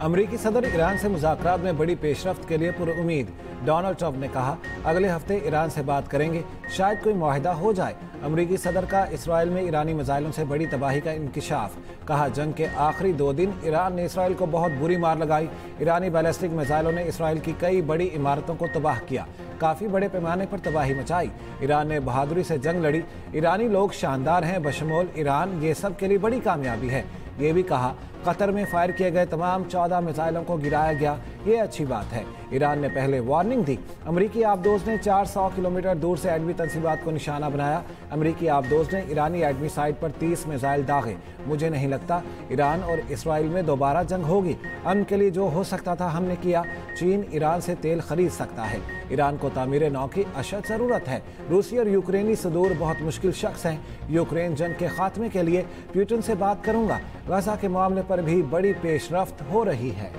अमरीकी सदर ईरान से मुज़ाकरात में बड़ी पेशरफ्त के लिए पुरुम्मीद। डोनाल्ड ट्रंप ने कहा अगले हफ्ते ईरान से बात करेंगे, शायद कोई मुआहिदा हो जाए। अमरीकी सदर का इसराइल में ईरानी मिसाइलों से बड़ी तबाही का इंकिशाफ। कहा जंग के आखिरी 2 दिन ईरान ने इसराइल को बहुत बुरी मार लगाई। ईरानी बैलिस्टिक मिसाइलों ने इसराइल की कई बड़ी इमारतों को तबाह किया, काफ़ी बड़े पैमाने पर तबाही मचाई। ईरान ने बहादुरी से जंग लड़ी। ईरानी लोग शानदार हैं, बशमूल ईरान, ये सब के लिए बड़ी कामयाबी है। ये भी कहा कतर में फायर किए गए तमाम 14 मिसाइलों को गिराया गया, ये अच्छी बात है। ईरान ने पहले वार्निंग दी। अमरीकी आबदोज ने 400 किलोमीटर दूर से एटमी तंसीबात को निशाना बनाया। अमरीकी आबदोज ने ईरानी एटमी साइट पर 30 मिसाइल दागे। मुझे नहीं लगता ईरान और इसराइल में दोबारा जंग होगी। अमन के लिए जो हो सकता था हमने किया। चीन ईरान से तेल खरीद सकता है। ईरान को तामीर नौ की अशद ज़रूरत है। रूसी और यूक्रेनी सदूर बहुत मुश्किल शख्स हैं। यूक्रेन जंग के खात्मे के लिए पुतिन से बात करूंगा। गजा के मामले पर भी बड़ी पेशरफ्त हो रही है।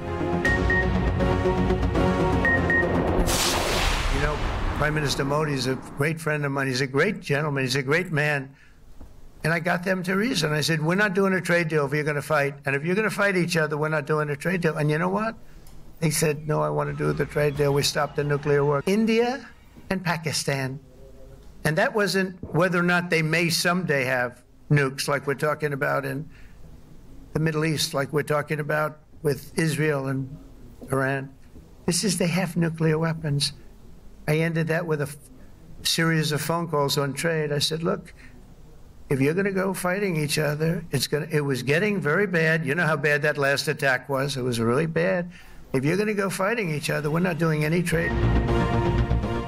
You know, Prime Minister Modi is a great friend of mine. He's a great gentleman. He's a great man. And I got them to reason. I said, we're not doing a trade deal if you're going to fight. And if you're going to fight each other, we're not doing a trade deal. And you know what? They said, no, I want to do the trade deal. We stopped the nuclear work. India and Pakistan. And that wasn't whether or not they may someday have nukes like we're talking about in the Middle East, like we're talking about with Israel and Iran. This is they have nuclear weapons. I ended that with a series of phone calls on trade. I said, look, if you're going to go fighting each other, it was getting very bad. You know how bad that last attack was. It was really bad. If you're going to go fighting each other, we're not doing any trade.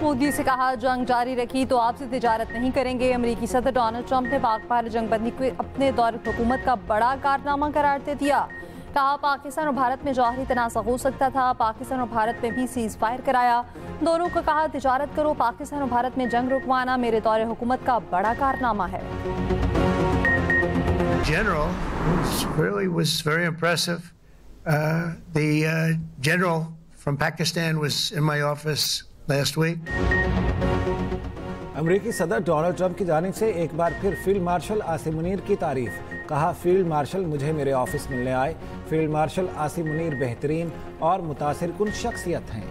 Modi से कहा जंग जारी रखी तो आपसे तिजारत नहीं करेंगे। अमरीकी सदर डोनाल्ड ट्रंप ने पाक भारत जंगबंदी को अपने दौर हुकूमत का बड़ा कारनामा करार दे दिया। कहा पाकिस्तान और भारत में जौहरी तनाज़ा हो सकता था, पाकिस्तान और भारत में भी सीज फायर कराया। दोनों को कहा तिजारत करो, पाकिस्तान और भारत में जंग रुकवाना मेरे दौर हुकूमत का बड़ा कारनामा है। General really was very impressive. The general from Pakistan was in my office last week. अमरीकी सदर डोनाल्ड ट्रंप की जानिब से एक बार फिर फील्ड मार्शल आसिम मुनीर की तारीफ। कहा फील्ड मार्शल मुझे मेरे ऑफिस मिलने आए। फील्ड मार्शल आसिम मुनीर बेहतरीन और मुतासिर कुन शख्सियत हैं।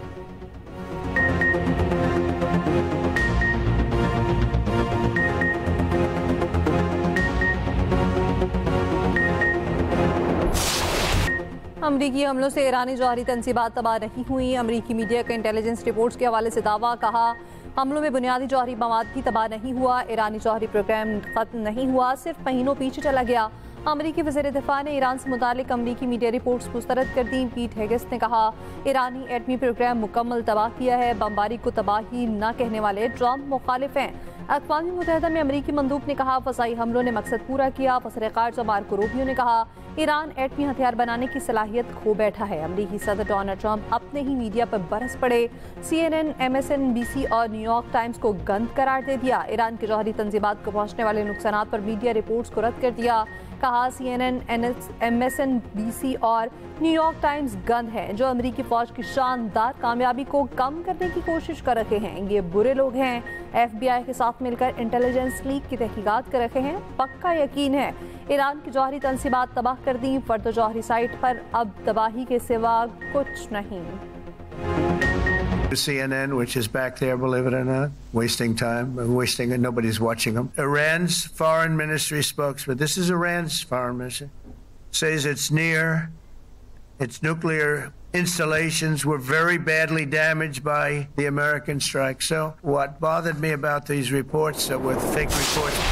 अमरीकी हमलों से ईरानी जौहरी तंसीबात तबाह नहीं हुई। अमरीकी मीडिया के इंटेलिजेंस रिपोर्ट्स के हवाले से दावा। कहा हमलों में बुनियादी जौहरी मवाद भी तबाह नहीं हुआ। ईरानी जौहरी प्रोग्राम खत्म नहीं हुआ, सिर्फ महीनों पीछे चला गया। अमरीकी वज़ीर दिफा ने ईरान से मुतालिक अमरीकी मीडिया रिपोर्ट्स मुस्तरद कर दी। पीट हेगिस ने कहा ईरानी एटमी प्रोग्राम मुकम्मल तबाह किया है। बमबारी को तबाही न कहने वाले ट्रंप मुखालिफ हैं। अक़वाम मुत्तहिदा में अमरीकी मंदूब ने कहा फ़ज़ाई हमलों ने मकसद पूरा किया। वज़ीर ख़ारिजा मार्को रूबियो ने कहा ईरान एटमी हथियार बनाने की सलाहियत खो बैठा है। अमरीकी सदर डोनाल्ड ट्रंप अपने ही मीडिया पर बरस पड़े। CNN, MSNBC और न्यूयॉर्क टाइम्स को गंद करार दे दिया। ईरान के जौहरी तंजीबात को पहुँचने वाले नुकसानात पर मीडिया रिपोर्ट्स को रद्द कर दिया। कहा CNN, MSNBC और न्यूयॉर्क टाइम्स गंद हैं जो अमरीकी फौज की शानदार कामयाबी को कम करने की कोशिश कर रहे हैं। ये बुरे लोग हैं। FBI के साथ मिलकर इंटेलिजेंस लीक की तहकीकात कर रहे हैं। पक्का यकीन है ईरान की जौहरी तंसीबात तबाह कर दी। फर्द जौहरी साइट पर अब तबाही के सिवा कुछ नहीं। CNN, which is back there, believe it or not, wasting time, wasting it. Nobody's watching them. Iran's foreign ministry spokesman, this is Iran's foreign ministry, says it's near its nuclear installations were very badly damaged by the American strike. So what bothered me about these reports that were fake reports.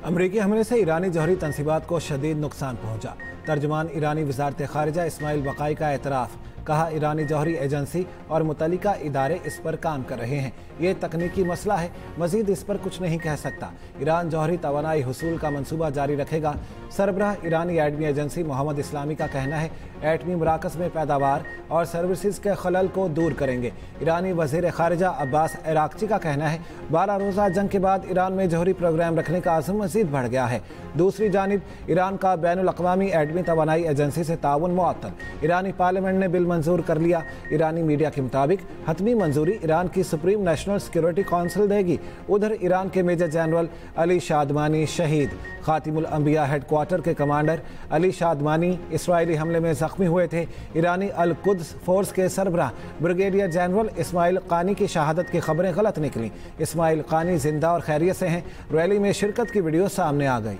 अमरीकी हमले से ईरानी जौहरी तंसीबात को शदीद नुकसान पहुंचा। तर्जुमान ईरानी वज़ारत ख़ारिजा इस्माइल बक़ाई का एतराफ़। कहा ईरानी जौहरी agency और मुतल्लिका इदारे इस पर काम कर रहे हैं। ये तकनीकी मसला है, मज़ीद इस पर कुछ नहीं कह सकता। ईरान जौहरी तवानाई हुसूल का मंसूबा जारी रखेगा। सरबराह ईरानी एटमी एजेंसी मोहम्मद इस्लामी का कहना है एटमी मराकज़ में पैदावार और सर्विसेज के खलल को दूर करेंगे। ईरानी वज़ीर ख़ारिजा अब्बास इराक़ची का कहना है 12 रोज़ा जंग के बाद ईरान में जौहरी प्रोग्राम रखने का आज़म मज़ीद बढ़ गया है। दूसरी जानिब ईरान का बैनुल अक़वामी एटमी तवानाई एजेंसी से ताउन मुअत्तल। ईरानी पार्लियामेंट ने बिल मंजूर कर लिया। ईरानी मीडिया के मुताबिक हतमी मंजूरी ईरान की सुप्रीम नेशनल सिक्योरिटी काउंसिल देगी। उधर ईरान के मेजर जनरल अली शादमानी शहीद। खातिमुल अंबिया हेडक्वार्टर के कमांडर अली शादमानी इसराइली हमले में जख्मी हुए थे। ईरानी अल कुद्स फोर्स के सरबराह ब्रिगेडियर जनरल इस्माइल कानी की शहादत की खबरें गलत निकली। इस्माइल कानी जिंदा और खैरियत से हैं। रैली में शिरकत की वीडियो सामने आ गई।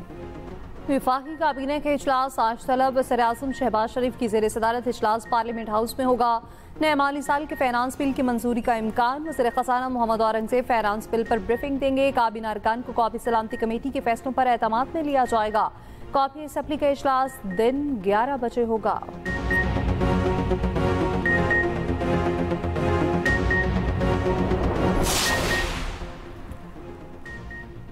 वफाकी काबीना के इजलास आज तलब सर-ए-आज़म शहबाज शरीफ की ज़ेर सदारत इजलास पार्लियामेंट हाउस में होगा। नए माली साल के फाइनेंस बिल की मंजूरी का इम्कान। वज़ीर ख़ज़ाना मोहम्मद औरंगज़ेब फाइनेंस बिल पर ब्रीफिंग देंगे। काबीना अरकान को कौमी सलामती कमेटी के फैसलों पर एतमाद में लिया जाएगा। कौमी असम्बली का इजलास दिन 11 बजे होगा।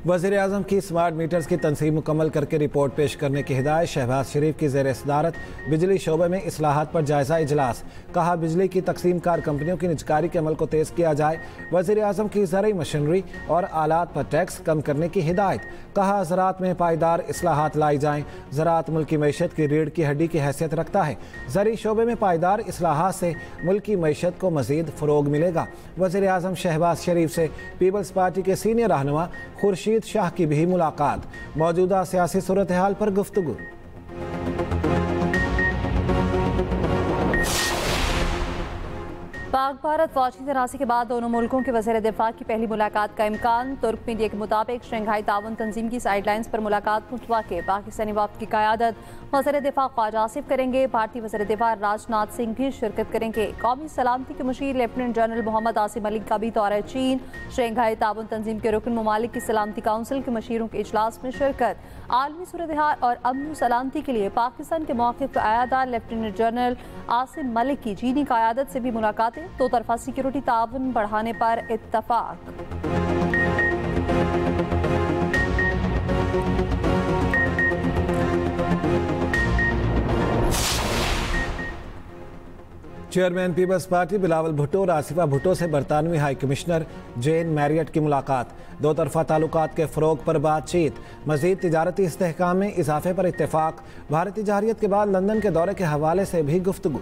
वज़ीर आज़म की स्मार्ट मीटर्स की तनसीब मुकम्मल करके रिपोर्ट पेश करने की हिदायत। शहबाज शरीफ की ज़ेर सदारत बिजली शोबे में इस्लाहात पर जायज़ा इजलास। कहा बिजली की तकसीम कार कंपनियों की निजकारी के अमल को तेज़ किया जाए। वज़ीर आज़म की ज़रई मशीनरी और आलात पर टैक्स कम करने की हिदायत। कहा ज़राअत में पायदार इस्लाहात लाई जाएँ। ज़राअत मुल्क की मईशत की रीढ़ की हड्डी की हैसियत रखता है। ज़रई शोबे में पायदार इस्लाहात से मुल्क की मईशत को मज़ीद फ़रोग मिलेगा। वज़ीर आज़म शहबाज शरीफ से पीपल्स पार्टी के सीनियर रहनुमा खुर्शीद शाह की भी मुलाकात। मौजूदा सियासी सूरत हाल पर गुफ्तगू। पाक भारत फौजी तनाज़े के बाद दोनों मुल्कों के वज़ीर दिफा की पहली मुलाकात का इम्कान। तुर्क मीडिया के मुताबिक शंघाई ताउन तंजीम की साइडलाइंस पर मुलाकात मुतवक्के। पाकिस्तानी वफ़द की क़यादत वज़ीर दिफा ख्वाजा आसिफ करेंगे। भारतीय वज़ीर दिफा राजनाथ सिंह भी शिरकत करेंगे। कौमी सलामती के मुशीर लेफ्टिनेंट जनरल मोहम्मद आसिम मलिक का भी दौरा चीन। शंघाई ताउन तंजीम के रुकन ममालिक की सलामती काउंसिल के मशीरों के इजलास में शिरकत। आलमी सूरत हाल और अमन सलामती के लिए पाकिस्तान के मौक़िफ़ का अयादा लेफ्टिनेंट जनरल आसिम मलिक की चीनी क़यादत से भी मुलाकातें। दो तरफा सिक्योरिटी ताउन बढ़ाने पर इत्तफाक। Chairman peoples party Bilawal Bhutto और आसिफा भुट्टो से बरतानवी हाई कमिश्नर जेन मैरियट की मुलाकात। दो तरफा ताल्लुकात के फ़रोग पर बातचीत। मज़ीद तिजारती इस्तेहकाम में इजाफे पर इत्तेफाक। भारतीय जारियत के बाद लंदन के दौरे के हवाले से भी गुफ्तगू।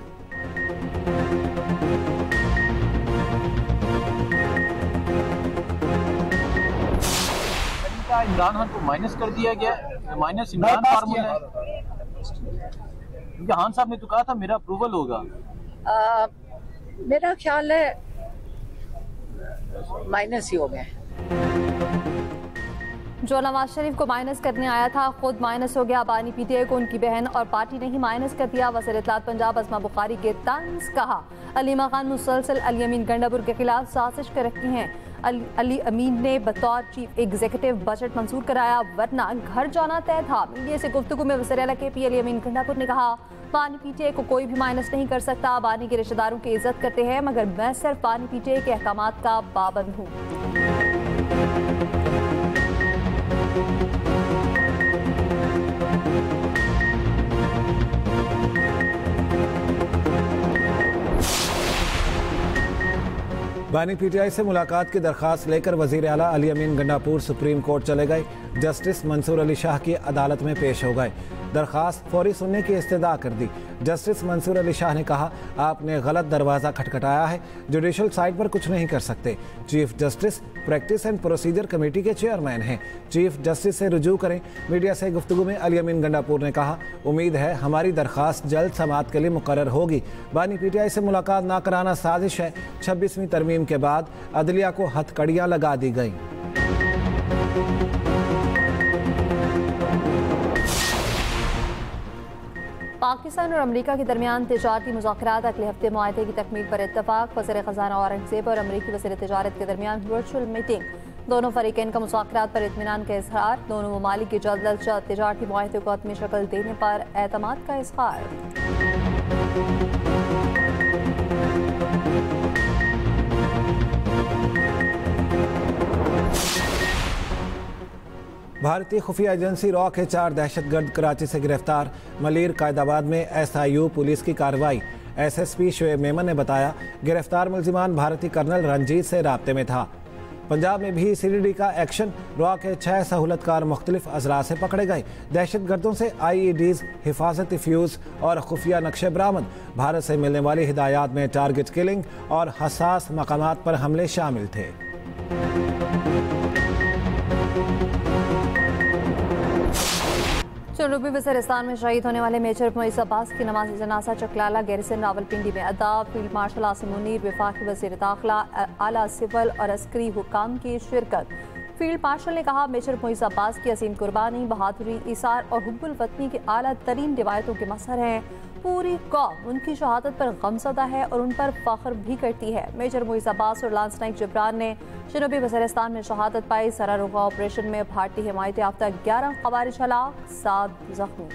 इमरान खान को माइनस कर दिया गया। माइनस इमरान फार्मूला है, क्योंकि खान साहब ने तो कहा था मेरा अप्रूवल होगा। मेरा ख्याल है माइनस ही हो गए। जो नवाज शरीफ को माइनस करने आया था खुद माइनस हो गया। बानी पीटीआई को उनकी बहन और पार्टी ने ही माइनस कर दिया। वज़ीर इत्तलात पंजाब अस्मा बुखारी के तंज। कहा अलीमा खान मुसलसल अली अमीन गंडापुर के खिलाफ साजिश कर रखी हैं। अली अमीन ने बतौर चीफ एग्जीक्यूटिव बजट मंजूर कराया, वरना घर जाना तय था। मीडिया से गुफ्तगू में वज़ीर आला के पी अली अमीन गंडापुर ने कहा बानी पीटीआई को कोई भी माइनस नहीं कर सकता। बानी के रिश्तेदारों की इज्जत करते हैं, मगर मैं सिर्फ बानी पीटीआई के अहकामात का पाबंद हूँ। बानी पीटीआई से मुलाकात की दरखास्त लेकर वज़ीर आला अली अमीन गंडापुर सुप्रीम कोर्ट चले गए। जस्टिस मंसूर अली शाह की अदालत में पेश हो गए। दरखास्त फौरी सुनने की इस्तदा कर दी। जस्टिस मंसूर अली शाह ने कहा आपने गलत दरवाज़ा खटखटाया है, जुडिशल साइड पर कुछ नहीं कर सकते। Chief justice practice and procedure committee के चेयरमैन हैं, चीफ जस्टिस से रुजू करें। मीडिया से गुफ्तगू में अली अमीन गंडापुर ने कहा उम्मीद है हमारी दरखास्त जल्द समाअत के लिए मुकर्रर होगी। बानी पीटीआई से मुलाकात ना कराना साजिश है। 26वीं तरमीम के बाद अदलिया को हथकड़ियाँ लगा दी गई। पाकिस्तान और अमेरिका के दरमियान तिजारती मुज़ाकरात अगले हफ्ते मुआहदे की तकमील पर इत्तफाक। वज़ीर ख़ज़ाना औरंगज़ेब और अमेरिकी वज़ीर तिजारत के दरमियान वर्चुअल मीटिंग। दोनों फरीकैन का मुज़ाकरात पर इत्मीनान का इज़हार। दोनों ममालिक के जल्द अज जल्द तिजारती मुआहदे को हतमी शक्ल देने पर एतमाद का इज़हार। भारतीय खुफिया एजेंसी रॉ के 4 दहशतगर्द कराची से गिरफ्तार। मलीर कायदाबाद में SIU पुलिस की कार्रवाई। SSP शुएब मेमन ने बताया गिरफ्तार मुल्जिमान भारतीय कर्नल रंजीत से राब्ते में था। पंजाब में भी CDD का एक्शन। रॉ के 6 सहूलतकार मुख्तलिफ अजरा से पकड़े गए। दहशतगर्दों से IEDs, हिफाजती फ्यूज और खुफिया नक्शे बरामद। भारत से मिलने वाली हिदायत में टारगेट किलिंग और हसास मकामात पर हमले शामिल थे। जनूबी वज़ीरिस्तान में शहीद होने वाले मेजर मोइस अब्बास की नमाज जनाजा चकलाला गैरिसन रावलपिंडी में अदा। फील्ड मार्शल आसिम मुनीर, वफाकी वज़ीर दाखिला, आला सिविल और अस्करी हुकाम की शिरकत। फील्ड मार्शल ने कहा, मेजर मोइस अब्बास की अजीम कुर्बानी, बहादुरी, इसार और हुब्बुल वतनी के आला तरीन रिवायतों के मसर हैं। पूरी कौम उनकी शहादत पर गमज़दा है और उन पर फख्र भी करती है। मेजर मोइस अब्बास और लांस नाइक जिब्रान ने जनूबी वज़ीरिस्तान में शहादत पाई। सरारुगा ऑपरेशन में भारतीय हिमायत याफ्ता 11 ख़वारिज हलाक, 7 जख्मी।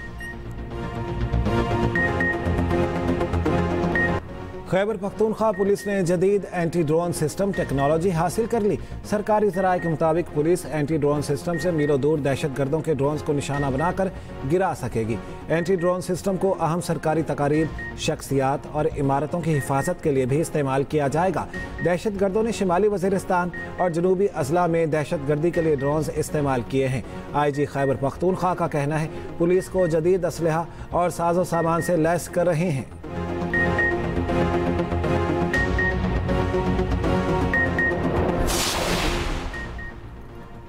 खैबर पख्तूनख्वा पुलिस ने जदीद एंटी ड्रोन सिस्टम टेक्नोलॉजी हासिल कर ली। सरकारी ज़राए के मुताबिक पुलिस एंटी ड्रोन सिस्टम से मीलों दूर दहशतगर्दों के ड्रोन्स को निशाना बनाकर गिरा सकेगी। एंटी ड्रोन सिस्टम को अहम सरकारी तकारीब, शख्सियात और इमारतों की हिफाजत के लिए भी इस्तेमाल किया जाएगा। दहशतगर्दों ने शिमाली वज़ीरिस्तान और जनूबी अजला में दहशतगर्दी के लिए ड्रोन्स इस्तेमाल किए हैं। IG खैबर पख्तूनख्वा का कहना है, पुलिस को जदीद असलहा और साजो सामान से लैस कर रहे हैं।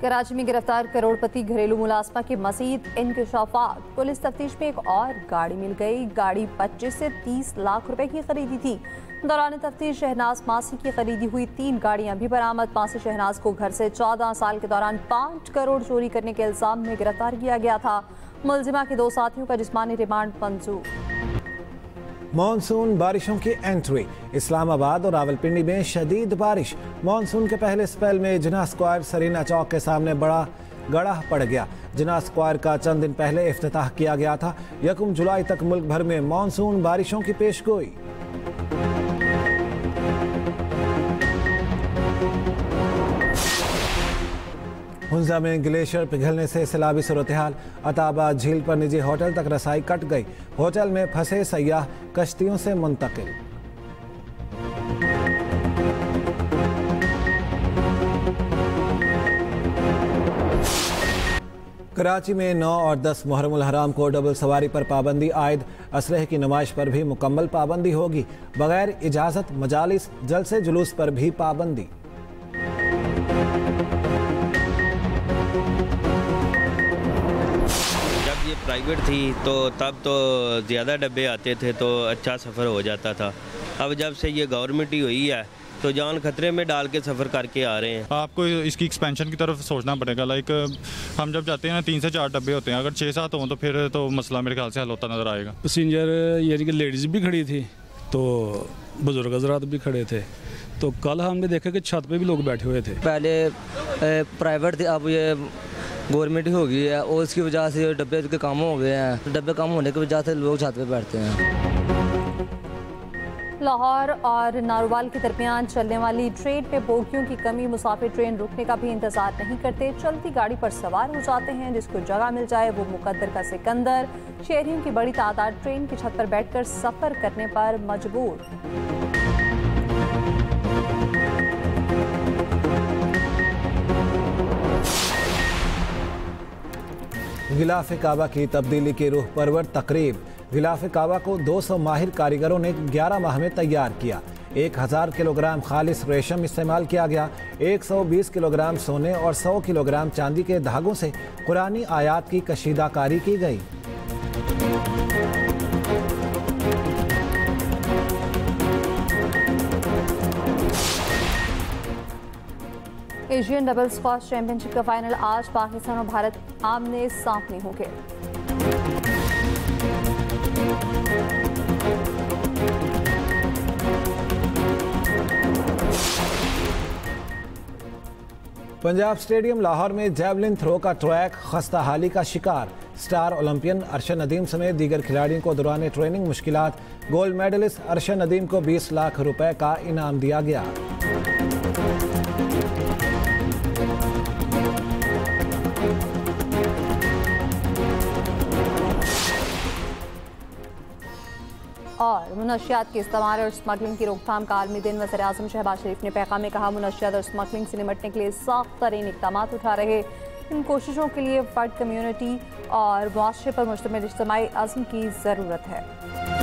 कराची में गिरफ्तार करोड़पति घरेलू मुलाजमा के मज़ीद इंकशाफात। पुलिस तफ्तीश में एक और गाड़ी मिल गई। गाड़ी 25 से 30 लाख रुपए की खरीदी थी। दौरान तफ्तीश शहनाज मासी की खरीदी हुई 3 गाड़ियां भी बरामद। मासी शहनाज को घर से 14 साल के दौरान 5 करोड़ चोरी करने के इल्जाम में गिरफ्तार किया गया था। मुलजिमा के 2 साथियों का जिस्मानी रिमांड मंजूर। मॉनसून बारिशों की एंट्री। इस्लामाबाद और रावलपिंडी में शदीद बारिश। मॉनसून के पहले स्पेल में जिन्ना स्क्वायर सरीना चौक के सामने बड़ा गड़ा पड़ गया। जिन्ना स्क्वायर का चंद दिन पहले इफ्तिताह किया गया था। 1 जुलाई तक मुल्क भर में मॉनसून बारिशों की पेशगोई। हुंजा में ग्लेशियर पिघलने से सैलाबी सूरत-ए-हाल। अताबाद झील पर निजी होटल तक रसाई कट गई। होटल में फंसे सयाह कश्तियों से मुंतकिल। कराची में 9 और 10 मुहर्रमुल हराम को डबल सवारी पर पाबंदी आयद। असलहे की नुमाइश पर भी मुकम्मल पाबंदी होगी। बगैर इजाज़त मजालिस, जलसे जुलूस पर भी पाबंदी। प्राइवेट थी तो तब तो ज़्यादा डब्बे आते थे तो अच्छा सफ़र हो जाता था। अब जब से ये गवर्नमेंट ही हुई है तो जान खतरे में डाल के सफ़र करके आ रहे हैं। आपको इसकी एक्सपेंशन की तरफ सोचना पड़ेगा। लाइक हम जब जाते हैं ना 3 से 4 डब्बे होते हैं, अगर 6-7 हों तो फिर तो मसला मेरे ख्याल से हल होता नज़र आएगा। पैसेंजर यानी कि लेडीज़ भी खड़ी थी तो बुजुर्ग हज़रात भी खड़े थे। तो कल हमने देखा कि छत पे भी लोग बैठे हुए थे। पहले प्राइवेट थे, अब ये गवर्नमेंट ही हो गई है और इसकी वजह से डब्बे के कम हो गए हैं। डब्बे कम होने की वजह से लोग छत पे बैठते हैं। लाहौर और नारोवाल के दरमियान चलने वाली ट्रेन में बोगियों की कमी। मुसाफिर ट्रेन रुकने का भी इंतजार नहीं करते, चलती गाड़ी पर सवार हो जाते हैं। जिसको जगह मिल जाए वो मुकद्दर का सिकंदर। शहरियों की बड़ी तादाद ट्रेन की छत पर बैठकर सफर करने पर मजबूर। गिलाफ काबा की तब्दीली की रूह परवर तकरीब। गिलाफ काबा को 200 माहिर कारीगरों ने 11 माह में तैयार किया। 1000 किलोग्राम खालिस रेशम इस्तेमाल किया गया। 120 किलोग्राम सोने और 100 किलोग्राम चांदी के धागों से कुरानी आयात की कशीदाकारी की गई। एशियन डबल स्क्वैश चैंपियनशिप का फाइनल आज पाकिस्तान और भारत आमने सामने होंगे। पंजाब स्टेडियम लाहौर में जैवलिन थ्रो का ट्रैक खस्ता हाली का शिकार। स्टार ओलंपियन अरशद नदीम समेत दीगर खिलाड़ियों को दौरान ट्रेनिंग मुश्किलात। गोल्ड मेडलिस्ट अरशद नदीम को 20 लाख रुपए का इनाम दिया गया। और मुनशियात के इस्तेमाल और स्मगलिंग की रोकथाम का आलमी दिन। वज़ीर-ए-आज़म शहबाज शरीफ ने पैगाम में कहा, मुनशियात और स्मगलिंग से निपटने के लिए सख्त तरीन इक़दाम उठा रहे। इन कोशिशों के लिए फ़र्द, कम्यूनिटी और मुआशरे पर मुश्तमिल इज्तिमाई अज़्म की ज़रूरत है।